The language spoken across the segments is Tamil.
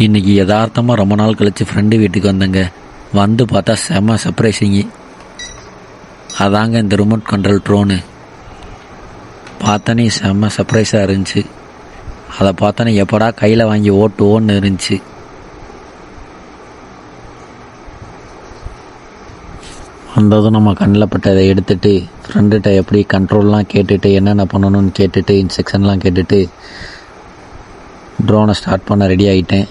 இன்றைக்கி யதார்த்தமாக ரொம்ப நாள் கழித்து ஃப்ரெண்டு வீட்டுக்கு வந்தேங்க. வந்து பார்த்தா செம்ம சர்ப்ரைஸிங்கு. அதாங்க இந்த ரிமோட் கண்ட்ரோல் ட்ரோனு. பார்த்தோன்னே செம்ம சர்ப்ரைஸாக இருந்துச்சு. அதை பார்த்தோன்னே எப்படா கையில் வாங்கி ஓட்டுவோன்னு இருந்துச்சு. வந்ததும் நம்ம கண்ணில் பட்டதை எடுத்துகிட்டு ஃப்ரெண்டுகிட்ட எப்படி கண்ட்ரோல்லாம் கேட்டுட்டு என்னென்ன பண்ணணும்னு கேட்டுட்டு இன்ஸ்ட்ரக்ஷன்லாம் கேட்டுட்டு ட்ரோனை ஸ்டார்ட் பண்ண ரெடி ஆகிட்டேன்.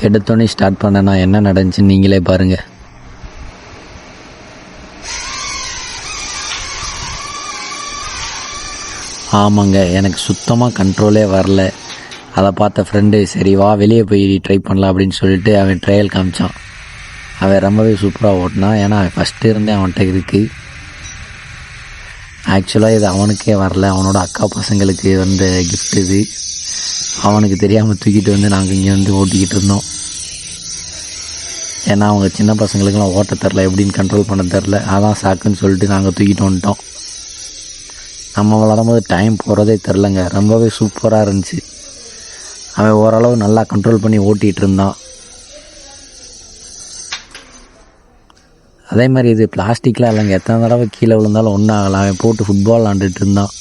எடுத்தோடனே ஸ்டார்ட் பண்ணேன்னா என்ன நடந்துச்சுன்னு நீங்களே பாருங்கள். ஆமாங்க, எனக்கு சுத்தமாக கண்ட்ரோலே வரல. அதை பார்த்த ஃப்ரெண்டு சரி வா வெளியே போய் ட்ரை பண்ணலாம் அப்படின்னு சொல்லிட்டு அவன் ட்ரையல் காமிச்சான். அவன் ரொம்பவே சூப்பராக ஓட்டினான். ஏன்னா அவன் ஃபஸ்ட்டு இருந்தே அவன்கிட்ட இருக்குது. ஆக்சுவலாக இது அவனுக்கே வரல, அவனோட அக்கா பசங்களுக்கு வந்த கிஃப்ட் இது. அவனுக்கு தெரியாமல் தூக்கிட்டு வந்து நாங்கள் இங்கே வந்து ஓட்டிக்கிட்டு இருந்தோம். ஏன்னா அவங்க சின்ன பசங்களுக்கெல்லாம் ஓட்ட தரல, எப்படின்னு கண்ட்ரோல் பண்ண தெரில. அதான் சாக்குன்னு சொல்லிட்டு நாங்கள் தூக்கிட்டு வந்துட்டோம். நம்ம விளாடும்போது டைம் போகிறதே தெரிலங்க. ரொம்பவே சூப்பராக இருந்துச்சு. அவன் ஓரளவு நல்லா கண்ட்ரோல் பண்ணி ஓட்டிகிட்டு இருந்தான். அதே மாதிரி இது பிளாஸ்டிக்லாம் இல்லைங்க. எத்தனை தடவை கீழே விழுந்தாலும் ஒன்றும் ஆகலாம். அவன் போட்டு ஃபுட்பால் விளாண்டுட்டு இருந்தான்.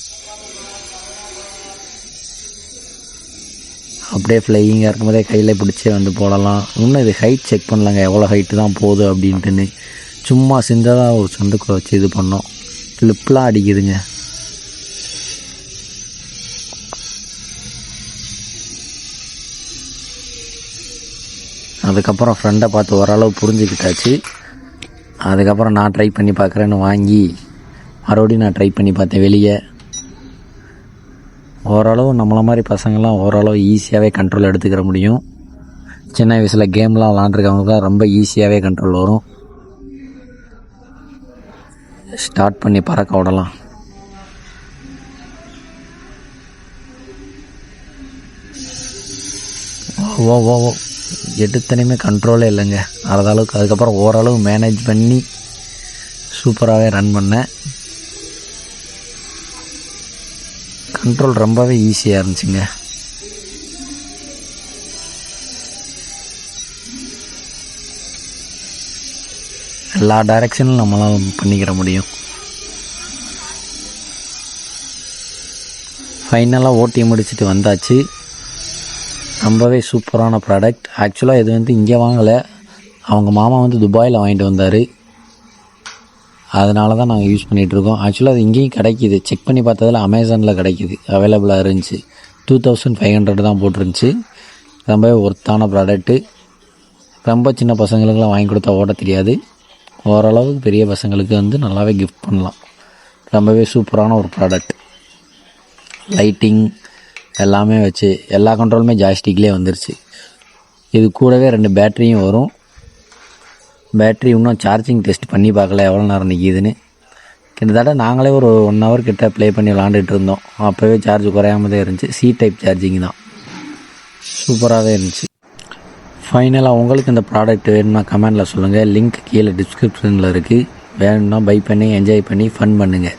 அப்படியே ஃப்ளையிங்காக இருக்கும்போதே கையில் பிடிச்சே வந்து போடலாம். இன்னும் இது ஹைட் செக் பண்ணலாங்க, எவ்வளோ ஹைட்டு தான் போகுது அப்படின்ட்டுன்னு. சும்மா சின்னதாக ஒரு சந்துக்குள்ள வச்சு இது பண்ணோம். கிளிப்லாம் அடிக்குதுங்க. அதுக்கப்புறம் ஃப்ரெண்டை பார்த்து ஓரளவு புரிஞ்சுக்கிட்டாச்சு. அதுக்கப்புறம் நான் ட்ரை பண்ணி பார்க்குறேன்னு வாங்கி மறுபடியும் நான் ட்ரை பண்ணி பார்த்தேன் வெளியே. ஓரளவு நம்மளை மாதிரி பசங்கள்லாம் ஓரளவு ஈஸியாகவே கண்ட்ரோல் எடுத்துக்கிற முடியும். சின்ன வயசில் கேம்லாம் விளாண்டுருக்கவங்களுக்குலாம் ரொம்ப ஈஸியாகவே கண்ட்ரோல் வரும். ஸ்டார்ட் பண்ணி பறக்க விடலாம். ஓ ஓ ஓ எடுத்தனையுமே கண்ட்ரோலே இல்லைங்க. அளவுக்கு அதுக்கப்புறம் ஓரளவு மேனேஜ் பண்ணி சூப்பராகவே ரன் பண்ணேன். கண்ட்ரோல் ரொம்பவே ஈஸியாக இருந்துச்சுங்க. எல்லா டைரெக்ஷனும் நம்மளால் பண்ணிக்கிற முடியும். ஃபைனலாக ஓட்டி முடிச்சுட்டு வந்தாச்சு. ரொம்பவே சூப்பரான ப்ராடக்ட். ஆக்சுவலாக இது வந்து இங்கே வாங்கலை, அவங்க மாமா வந்து துபாயில் வாங்கிட்டு வந்தார். அதனால தான் நாங்கள் யூஸ் பண்ணிகிட்ருக்கோம். ஆக்சுவலாக அது இங்கேயும் கிடைக்கிது. செக் பண்ணி பார்த்ததில் அமேசானில் கிடைக்கிது, அவைலபிளாக இருந்துச்சு. 2500 தான் போட்டிருந்துச்சு. ரொம்பவே ஒர்த்தான ப்ராடக்ட்டு. ரொம்ப சின்ன பசங்களுக்கெல்லாம் வாங்கி கொடுத்தா ஓட்ட தெரியாது. ஓரளவுக்கு பெரிய பசங்களுக்கு வந்து நல்லாவே கிஃப்ட் பண்ணலாம். ரொம்பவே சூப்பரான ஒரு ப்ராடக்ட். லைட்டிங் எல்லாமே வச்சு எல்லா கண்ட்ரோலுமே ஜாய்ஸ்டிக்லேயே வந்துருச்சு. இது கூடவே 2 பேட்டரியும் வரும். பேட்ரி இன்னும் சார்ஜிங் டெஸ்ட் பண்ணி பார்க்கல எவ்வளோ நேரம் நிற்கிதுன்னு. கிட்டத்தட்ட நாங்களே ஒரு 1 hour கிட்ட ப்ளே பண்ணி விளாண்டுட்டு இருந்தோம். அப்போவே சார்ஜ் குறையாமல் தான் இருந்துச்சு. சி டைப் சார்ஜிங் தான். சூப்பராகவே இருந்துச்சு. ஃபைனலாக உங்களுக்கு இந்த ப்ராடக்ட் வேணும்னா கமெண்டில் சொல்லுங்கள். லிங்க் கீழே டிஸ்கிரிப்ஷனில் இருக்குது. வேணும்னா பை பண்ணி என்ஜாய் பண்ணி ஃபன் பண்ணுங்கள்.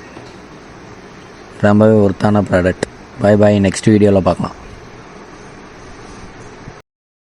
ரொம்பவே ஒர்த்தான ப்ராடக்ட். Bye bye. நெக்ஸ்ட் வீடியோவில் பார்க்கலாம்.